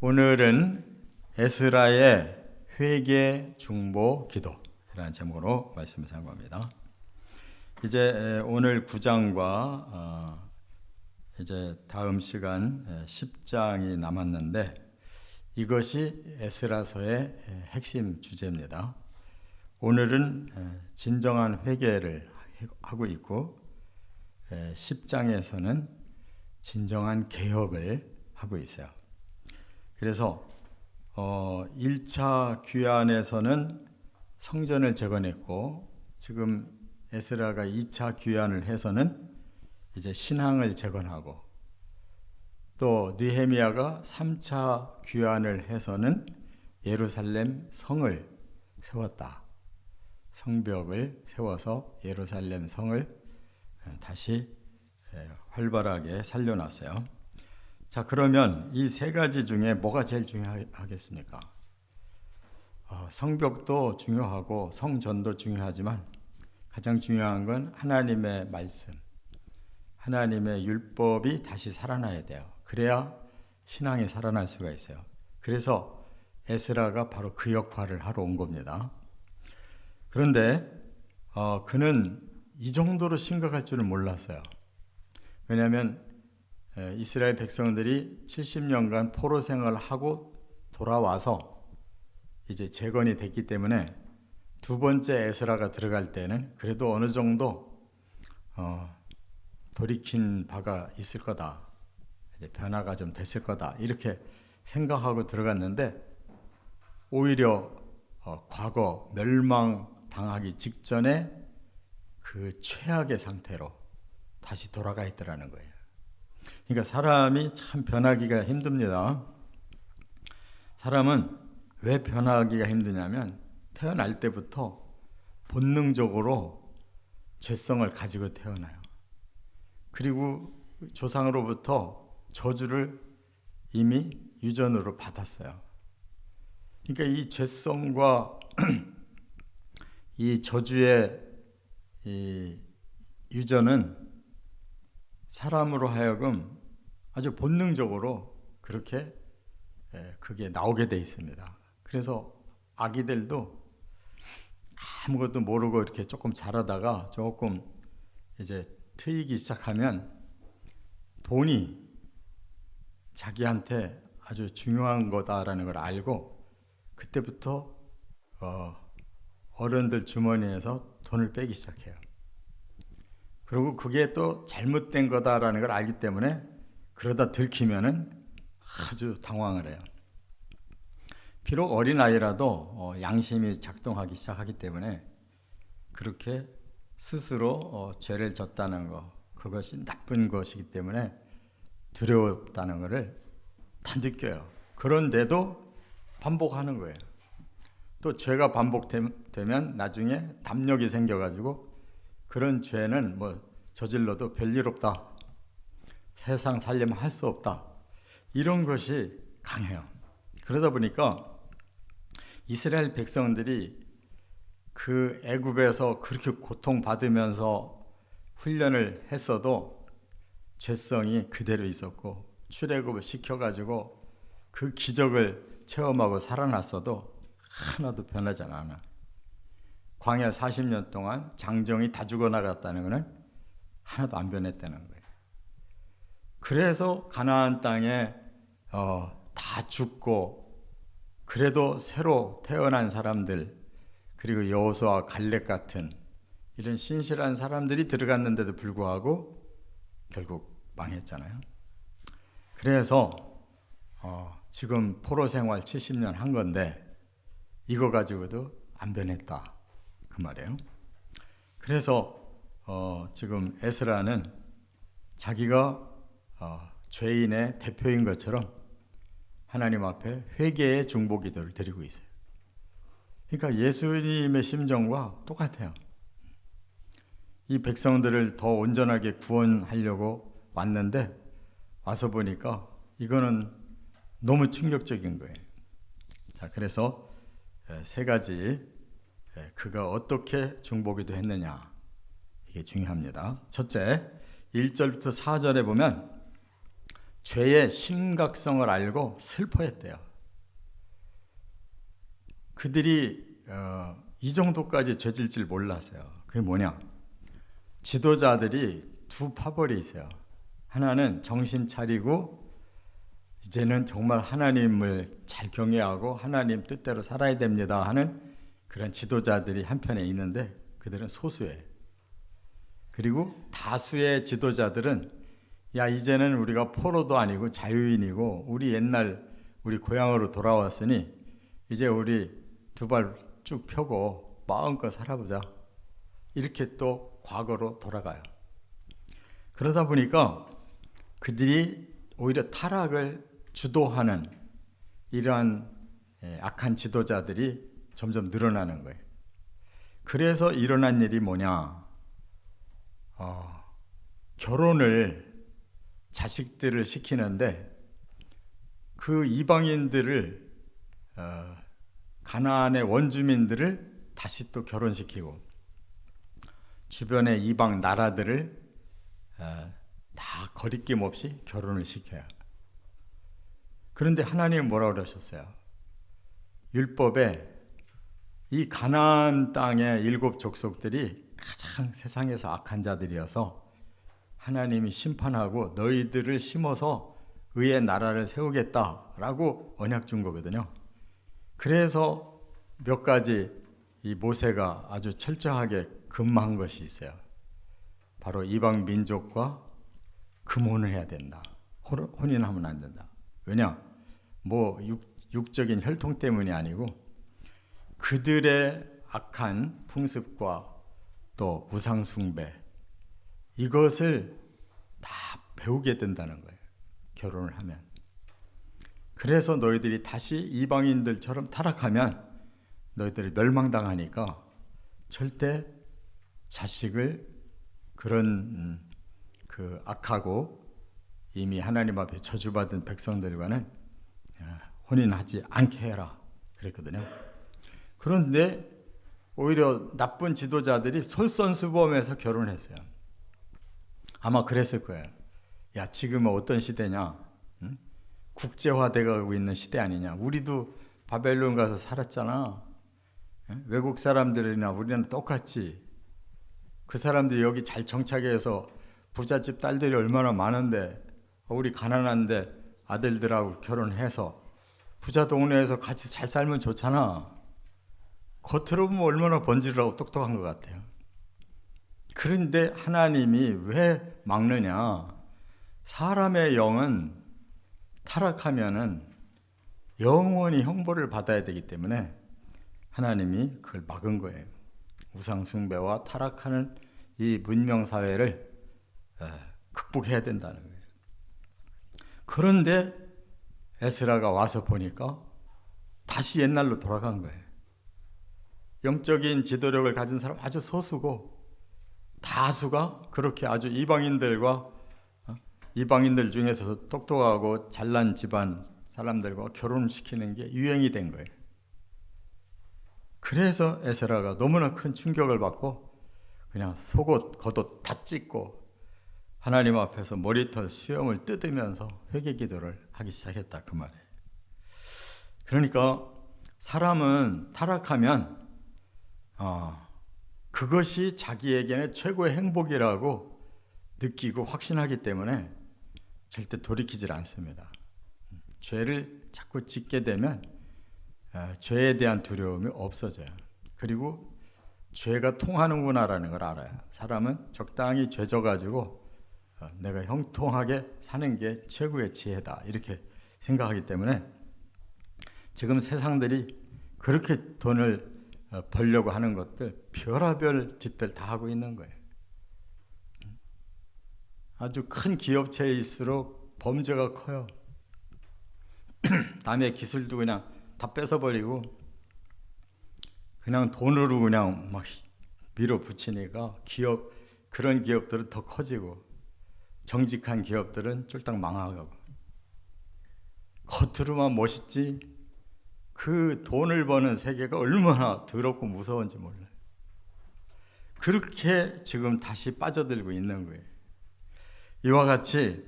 오늘은 에스라의 회개 중보 기도라는 제목으로 말씀을 사용합니다. 이제 오늘 9장과 이제 다음 시간 10장이 남았는데 이것이 에스라서의 핵심 주제입니다. 오늘은 진정한 회개를 하고 있고 10장에서는 진정한 개혁을 하고 있어요. 그래서 1차 귀환에서는 성전을 재건했고 지금 에스라가 2차 귀환을 해서는 이제 신앙을 재건하고 또 느헤미야가 3차 귀환을 해서는 예루살렘 성을 세웠다. 성벽을 세워서 예루살렘 성을 다시 활발하게 살려놨어요. 자, 그러면 이 세 가지 중에 뭐가 제일 중요하겠습니까? 성벽도 중요하고 성전도 중요하지만 가장 중요한 건 하나님의 말씀, 하나님의 율법이 다시 살아나야 돼요. 그래야 신앙이 살아날 수가 있어요. 그래서 에스라가 바로 그 역할을 하러 온 겁니다. 그런데 그는 이 정도로 심각할 줄은 몰랐어요. 왜냐하면 이스라엘 백성들이 70년간 포로 생활을 하고 돌아와서 이제 재건이 됐기 때문에 두 번째 에스라가 들어갈 때는 그래도 어느 정도 돌이킨 바가 있을 거다. 이제 변화가 좀 됐을 거다. 이렇게 생각하고 들어갔는데 오히려 과거 멸망당하기 직전에 그 최악의 상태로 다시 돌아가 있더라는 거예요. 그러니까 사람이 참 변하기가 힘듭니다. 사람은 왜 변하기가 힘드냐면 태어날 때부터 본능적으로 죄성을 가지고 태어나요. 그리고 조상으로부터 저주를 이미 유전으로 받았어요. 그러니까 이 죄성과 이 저주의 이 유전은 사람으로 하여금 아주 본능적으로 그렇게 그게 나오게 돼 있습니다. 그래서 아기들도 아무것도 모르고 이렇게 조금 자라다가 조금 이제 트이기 시작하면 돈이 자기한테 아주 중요한 거다라는 걸 알고 그때부터 어른들 주머니에서 돈을 빼기 시작해요. 그리고 그게 또 잘못된 거다라는 걸 알기 때문에 그러다 들키면은 아주 당황을 해요. 비록 어린아이라도 양심이 작동하기 시작하기 때문에 그렇게 스스로 죄를 졌다는 거, 그것이 나쁜 것이기 때문에 두려웠다는 것을 다 느껴요. 그런데도 반복하는 거예요. 또 죄가 반복되면 나중에 담력이 생겨가지고 그런 죄는 저질러도 별일 없다. 세상 살려면 할 수 없다. 이런 것이 강해요. 그러다 보니까 이스라엘 백성들이 그 애굽에서 그렇게 고통받으면서 훈련을 했어도 죄성이 그대로 있었고 출애굽을 시켜가지고 그 기적을 체험하고 살아났어도 하나도 변하지 않아. 광야 40년 동안 장정이 다 죽어나갔다는 것은 하나도 안 변했다는 거예요. 그래서 가나안 땅에 다 죽고 그래도 새로 태어난 사람들 그리고 여호수아 갈렙 같은 이런 신실한 사람들이 들어갔는데도 불구하고 결국 망했잖아요. 그래서 지금 포로 생활 70년 한 건데 이거 가지고도 안 변했다. 그 말이에요. 그래서 지금 에스라는 자기가 죄인의 대표인 것처럼 하나님 앞에 회개의 중보 기도를 드리고 있어요. 그러니까 예수님의 심정과 똑같아요. 이 백성들을 더 온전하게 구원하려고 왔는데 와서 보니까 이거는 너무 충격적인 거예요. 자, 그래서 세 가지 그가 어떻게 중보기도 했느냐 이게 중요합니다. 첫째, 1절부터 4절에 보면 죄의 심각성을 알고 슬퍼했대요. 그들이 이 정도까지 죄질 줄 몰랐어요. 그게 뭐냐? 지도자들이 두 파벌이 있어요. 하나는 정신 차리고 이제는 정말 하나님을 잘 경외하고 하나님 뜻대로 살아야 됩니다 하는 그런 지도자들이 한편에 있는데 그들은 소수예요. 그리고 다수의 지도자들은 야 이제는 우리가 포로도 아니고 자유인이고 우리 옛날 우리 고향으로 돌아왔으니 이제 우리 두 발 쭉 펴고 마음껏 살아보자. 이렇게 또 과거로 돌아가요. 그러다 보니까 그들이 오히려 타락을 주도하는 이러한 악한 지도자들이 점점 늘어나는 거예요. 그래서 일어난 일이 뭐냐? 결혼을 자식들을 시키는데 그 이방인들을 가나안의 원주민들을 다시 또 결혼시키고 주변의 이방 나라들을 다 거리낌 없이 결혼을 시켜요. 그런데 하나님은 뭐라고 그러셨어요? 율법에 이 가나안 땅의 7 족속들이 가장 세상에서 악한 자들이어서 하나님이 심판하고 너희들을 심어서 의의 나라를 세우겠다라고 언약 준 거거든요. 그래서 몇 가지 이 모세가 아주 철저하게 금한 것이 있어요. 바로 이방 민족과 금혼을 해야 된다. 혼인하면 안 된다. 왜냐? 뭐 육적인 혈통 때문이 아니고 그들의 악한 풍습과 또 우상 숭배 이것을 다 배우게 된다는 거예요. 결혼을 하면. 그래서 너희들이 다시 이방인들처럼 타락하면 너희들이 멸망당하니까 절대 자식을 그런 그 악하고 이미 하나님 앞에 저주받은 백성들과는 혼인하지 않게 해라 그랬거든요. 그런데 오히려 나쁜 지도자들이 솔선수범해서 결혼했어요. 아마 그랬을 거예요. 야 지금은 어떤 시대냐? 응? 국제화되고 있는 시대 아니냐? 우리도 바벨론 가서 살았잖아. 응? 외국 사람들이나 우리는 똑같이 그 사람들이 여기 잘 정착해서 부잣집 딸들이 얼마나 많은데 우리 가난한데 아들들하고 결혼해서 부자 동네에서 같이 잘 살면 좋잖아. 겉으로 보면 얼마나 번지르하고 똑똑한 것 같아요. 그런데 하나님이 왜 막느냐? 사람의 영은 타락하면은 영원히 형벌을 받아야 되기 때문에 하나님이 그걸 막은 거예요. 우상 숭배와 타락하는 이 문명 사회를 극복해야 된다는 거예요. 그런데 에스라가 와서 보니까 다시 옛날로 돌아간 거예요. 영적인 지도력을 가진 사람 아주 소수고 다수가 그렇게 아주 이방인들과 이방인들 중에서 똑똑하고 잘난 집안 사람들과 결혼시키는 게 유행이 된 거예요. 그래서 에스라가 너무나 큰 충격을 받고 그냥 속옷, 겉옷 다 찢고 하나님 앞에서 머리털 수염을 뜯으면서 회개 기도를 하기 시작했다 그 말이에요. 그러니까 사람은 타락하면 그것이 자기에게는 최고의 행복이라고 느끼고 확신하기 때문에 절대 돌이키질 않습니다. 죄를 자꾸 짓게 되면 죄에 대한 두려움이 없어져요. 그리고 죄가 통하는구나라는 걸 알아요. 사람은 적당히 죄 져가지고 내가 형통하게 사는 게 최고의 지혜다 이렇게 생각하기 때문에 지금 세상들이 그렇게 돈을 벌려고 하는 것들 별의별 짓들 다 하고 있는 거예요. 아주 큰 기업체일수록 범죄가 커요. 남의 기술도 그냥 다 뺏어버리고 그냥 돈으로 그냥 막 밀어붙이니까 그런 기업들은 더 커지고 정직한 기업들은 쫄딱 망하고 겉으로만 멋있지 그 돈을 버는 세계가 얼마나 더럽고 무서운지 몰라요. 그렇게 지금 다시 빠져들고 있는 거예요. 이와 같이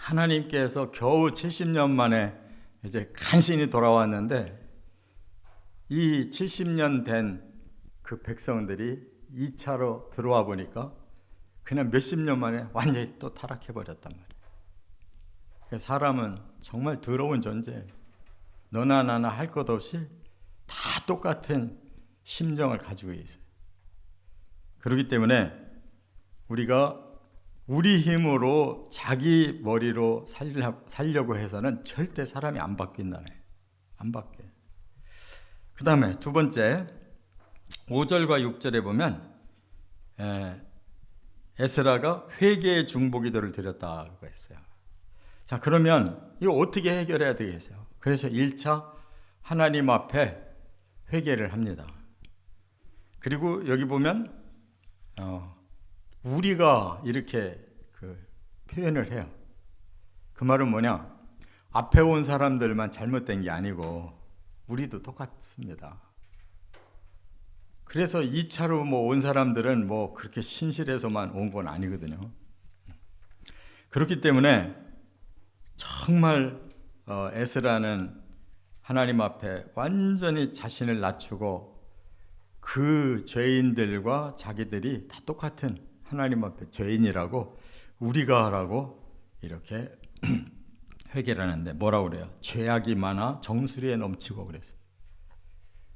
하나님께서 겨우 70년 만에 이제 간신히 돌아왔는데 이 70년 된 그 백성들이 2차로 들어와 보니까 그냥 몇십 년 만에 완전히 또 타락해 버렸단 말이에요. 사람은 정말 더러운 존재. 너나 나나 할 것 없이 다 똑같은 심정을 가지고 있어요. 그렇기 때문에 우리가 우리 힘으로 자기 머리로 살려고 해서는 절대 사람이 안 바뀐다네. 안 바뀌어요. 그 다음에 두 번째 5절과 6절에 보면 에스라가 회개의 중보기도를 드렸다고 했어요. 자, 그러면 이거 어떻게 해결해야 되겠어요? 그래서 1차 하나님 앞에 회개를 합니다. 그리고 여기 보면 우리가 이렇게 표현을 해요. 그 말은 뭐냐? 앞에 온 사람들만 잘못된 게 아니고 우리도 똑같습니다. 그래서 2차로 온 사람들은 그렇게 신실해서만 온 건 아니거든요. 그렇기 때문에 정말 에스라는 하나님 앞에 완전히 자신을 낮추고 그 죄인들과 자기들이 다 똑같은 하나님 앞에 죄인이라고 우리가 하라고 이렇게 회개를 하는데 뭐라고 그래요? 죄악이 많아 정수리에 넘치고 그래서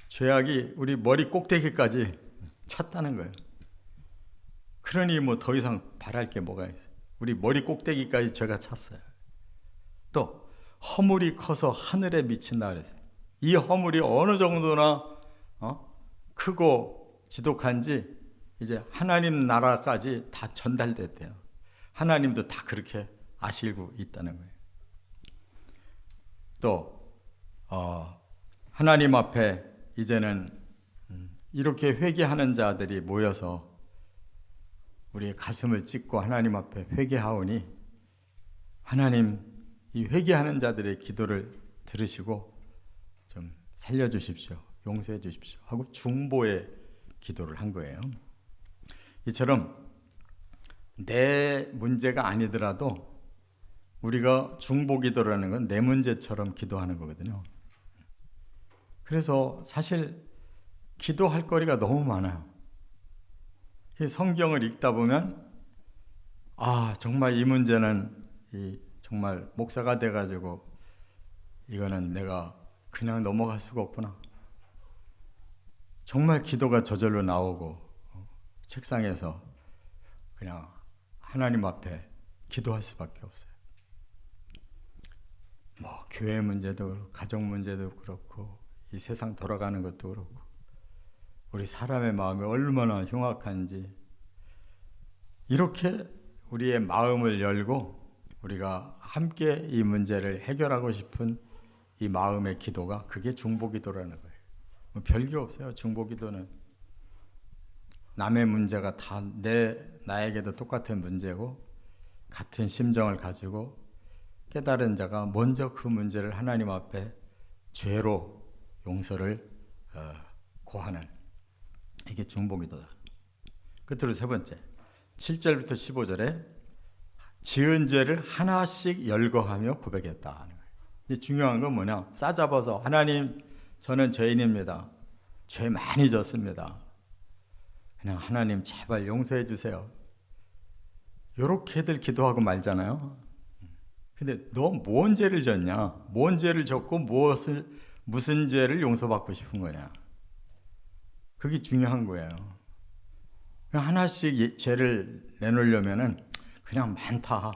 죄악이 우리 머리 꼭대기까지 찼다는 거예요. 그러니 더 이상 바랄 게 뭐가 있어요? 우리 머리 꼭대기까지 죄가 찼어요. 또 허물이 커서 하늘에 미친다 그랬어요. 이 허물이 어느 정도나 크고 지독한지 이제 하나님 나라까지 다 전달됐대요. 하나님도 다 그렇게 아시고 있다는 거예요. 또 하나님 앞에 이제는 이렇게 회개하는 자들이 모여서 우리의 가슴을 찢고 하나님 앞에 회개하오니 하나님 이 회개하는 자들의 기도를 들으시고 좀 살려주십시오. 용서해 주십시오. 하고 중보의 기도를 한 거예요. 이처럼 내 문제가 아니더라도 우리가 중보 기도라는 건 내 문제처럼 기도하는 거거든요. 그래서 사실 기도할 거리가 너무 많아요. 성경을 읽다 보면 정말 이 문제는 정말 목사가 돼가지고 이거는 내가 그냥 넘어갈 수가 없구나. 정말 기도가 저절로 나오고 책상에서 그냥 하나님 앞에 기도할 수밖에 없어요. 교회 문제도 그렇고 가정 문제도 그렇고 이 세상 돌아가는 것도 그렇고 우리 사람의 마음이 얼마나 흉악한지 이렇게 우리의 마음을 열고 우리가 함께 이 문제를 해결하고 싶은 이 마음의 기도가 그게 중보기도라는 거예요. 별게 없어요. 중보기도는 남의 문제가 다 나에게도 똑같은 문제고 같은 심정을 가지고 깨달은 자가 먼저 그 문제를 하나님 앞에 죄로 용서를 고하는 이게 중보기도다. 끝으로 세 번째 7절부터 15절에 지은 죄를 하나씩 열거하며 고백했다. 이제 중요한 건 뭐냐? 싸잡아서 하나님 저는 죄인입니다. 죄 많이 졌습니다. 그냥 하나님 제발 용서해 주세요. 이렇게들 기도하고 말잖아요. 근데 너 뭔 죄를 졌냐? 뭔 죄를 졌고 무슨 죄를 용서받고 싶은 거냐? 그게 중요한 거예요. 그냥 하나씩 죄를 내놓으려면은 그냥 많다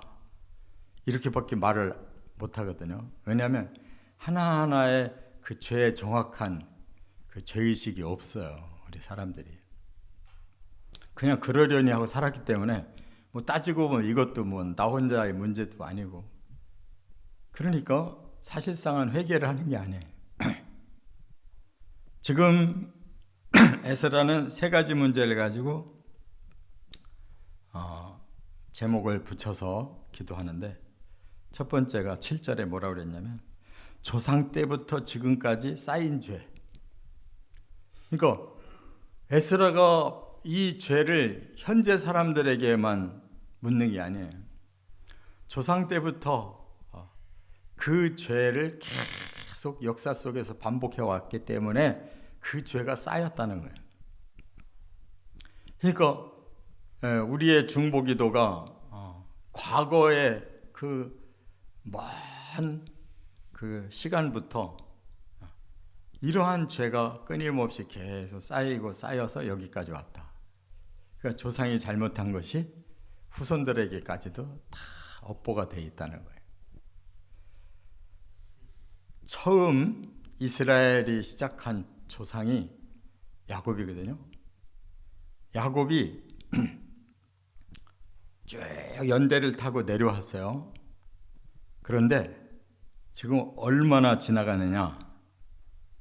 이렇게밖에 말을 못 하거든요. 왜냐하면 하나하나의 그 죄의 정확한 그 죄의식이 없어요. 우리 사람들이 그냥 그러려니 하고 살았기 때문에 따지고 보면 이것도 나 혼자의 문제도 아니고 그러니까 사실상은 회개를 하는 게 아니에요. 지금 에스라는 세 가지 문제를 가지고 제목을 붙여서 기도하는데 첫 번째가 7절에 뭐라고 그랬냐면 조상 때부터 지금까지 쌓인 죄. 그러니까 에스라가 이 죄를 현재 사람들에게만 묻는 게 아니에요. 조상 때부터 그 죄를 계속 역사 속에서 반복해 왔기 때문에 그 죄가 쌓였다는 거예요. 그러니까 우리의 중보기도가 과거의 그 먼 그 시간부터 이러한 죄가 끊임없이 계속 쌓이고 쌓여서 여기까지 왔다. 그러니까 조상이 잘못한 것이 후손들에게까지도 다 업보가 되어 있다는 거예요. 처음 이스라엘이 시작한 조상이 야곱이거든요. 야곱이 쭉 연대를 타고 내려왔어요. 그런데 지금 얼마나 지나가느냐?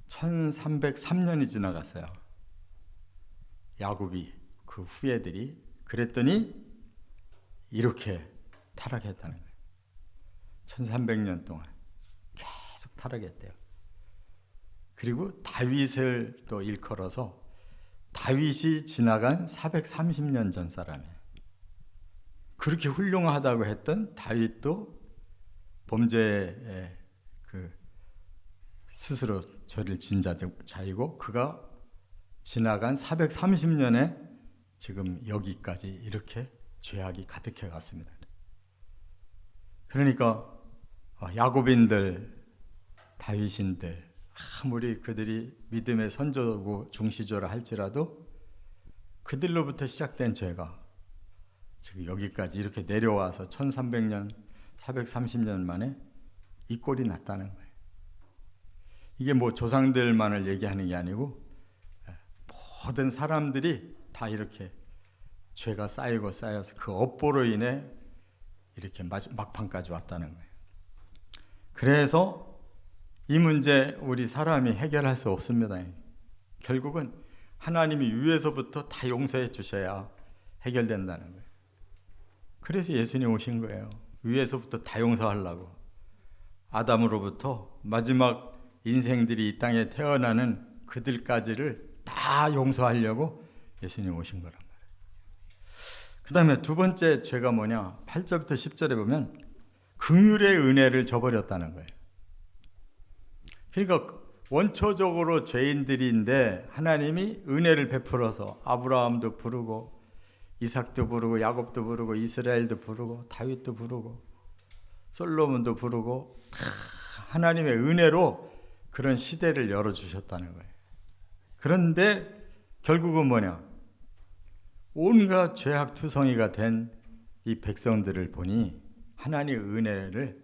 1303년이 지나갔어요. 야곱이 그 후예들이 그랬더니 이렇게 타락했다는 거예요. 1300년 동안 계속 타락했대요. 그리고 다윗을 또 일컬어서 다윗이 지나간 430년 전 사람이에요. 그렇게 훌륭하다고 했던 다윗도 범죄에 스스로 죄를 진 자이고 그가 지나간 430년에 지금 여기까지 이렇게 죄악이 가득해 갔습니다. 그러니까 야곱인들, 다윗인들 아무리 그들이 믿음의 선조고 중시조라 할지라도 그들로부터 시작된 죄가 지금 여기까지 이렇게 내려와서 1300년, 430년 만에 이 꼴이 났다는 거예요. 이게 뭐 조상들만을 얘기하는 게 아니고 모든 사람들이 다 이렇게 죄가 쌓이고 쌓여서 그 업보로 인해 이렇게 막판까지 왔다는 거예요. 그래서 이 문제 우리 사람이 해결할 수 없습니다. 결국은 하나님이 위에서부터 다 용서해 주셔야 해결된다는 거예요. 그래서 예수님 오신 거예요. 위에서부터 다 용서하려고. 아담으로부터 마지막 인생들이 이 땅에 태어나는 그들까지를 다 용서하려고 예수님 오신 거란 말이에요. 그 다음에 두 번째 죄가 뭐냐? 8절부터 10절에 보면 긍휼의 은혜를 저버렸다는 거예요. 그러니까 원초적으로 죄인들인데 하나님이 은혜를 베풀어서 아브라함도 부르고 이삭도 부르고 야곱도 부르고 이스라엘도 부르고 다윗도 부르고 솔로몬도 부르고 다 하나님의 은혜로 그런 시대를 열어주셨다는 거예요. 그런데 결국은 뭐냐? 온갖 죄악투성이가 된 이 백성들을 보니 하나님의 은혜를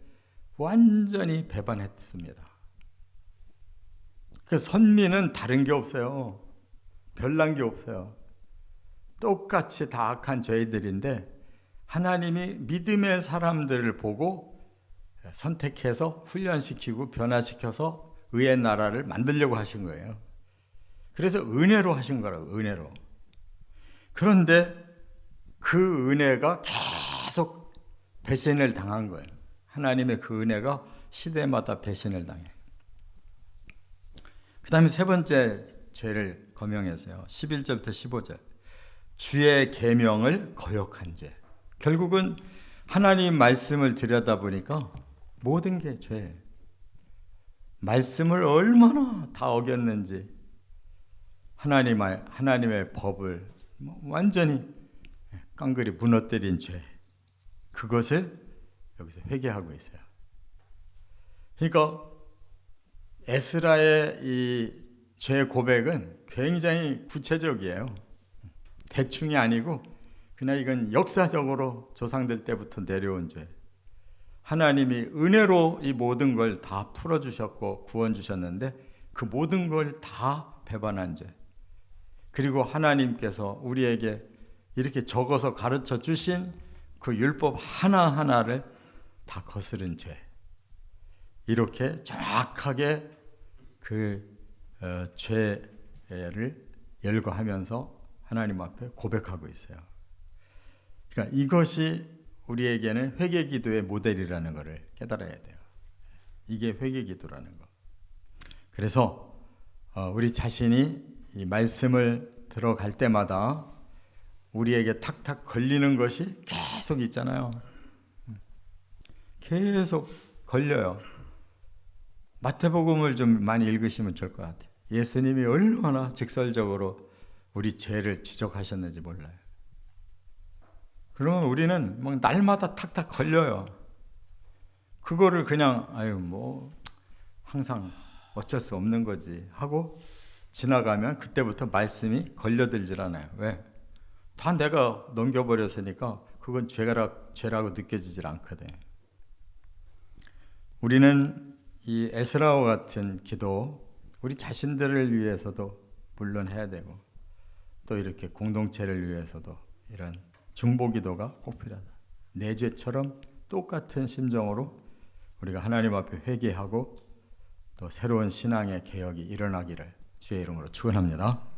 완전히 배반했습니다. 그 선민은 다른 게 없어요. 별난 게 없어요. 똑같이 다 악한 죄인들인데 하나님이 믿음의 사람들을 보고 선택해서 훈련시키고 변화시켜서 의의 나라를 만들려고 하신 거예요. 그래서 은혜로 하신 거라고, 은혜로. 그런데 그 은혜가 계속 배신을 당한 거예요. 하나님의 그 은혜가 시대마다 배신을 당해요. 그 다음에 세 번째 죄를 거명했어요. 11절부터 15절. 주의 계명을 거역한 죄. 결국은 하나님 말씀을 들여다보니까 모든 게 죄예요. 말씀을 얼마나 다 어겼는지 하나님의 법을 완전히 깡그리 무너뜨린 죄, 그것을 여기서 회개하고 있어요. 그러니까 에스라의 이 죄 고백은 굉장히 구체적이에요. 대충이 아니고 그냥 이건 역사적으로 조상들 때부터 내려온 죄. 하나님이 은혜로 이 모든 걸 다 풀어주셨고 구원 주셨는데 그 모든 걸 다 배반한 죄. 그리고 하나님께서 우리에게 이렇게 적어서 가르쳐 주신 그 율법 하나하나를 다 거스른 죄. 이렇게 정확하게 그 죄를 열거하면서 하나님 앞에 고백하고 있어요. 그러니까 이것이 우리에게는 회개기도의 모델이라는 것을 깨달아야 돼요. 이게 회개기도라는 거. 그래서 우리 자신이 이 말씀을 들어갈 때마다 우리에게 탁탁 걸리는 것이 계속 있잖아요. 계속 걸려요. 마태복음을 좀 많이 읽으시면 좋을 것 같아요. 예수님이 얼마나 직설적으로 우리 죄를 지적하셨는지 몰라요. 그러면 우리는 막 날마다 탁탁 걸려요. 그거를 그냥 아유 뭐 항상 어쩔 수 없는 거지 하고 지나가면 그때부터 말씀이 걸려들질 않아요. 왜? 다 내가 넘겨버렸으니까 그건 죄라고 느껴지질 않거든. 우리는 이 에스라와 같은 기도 우리 자신들을 위해서도 물론 해야 되고 또 이렇게 공동체를 위해서도 이런 중보기도가 꼭 필요하다. 내 죄처럼 똑같은 심정으로 우리가 하나님 앞에 회개하고 또 새로운 신앙의 개혁이 일어나기를 주의 이름으로 축원합니다.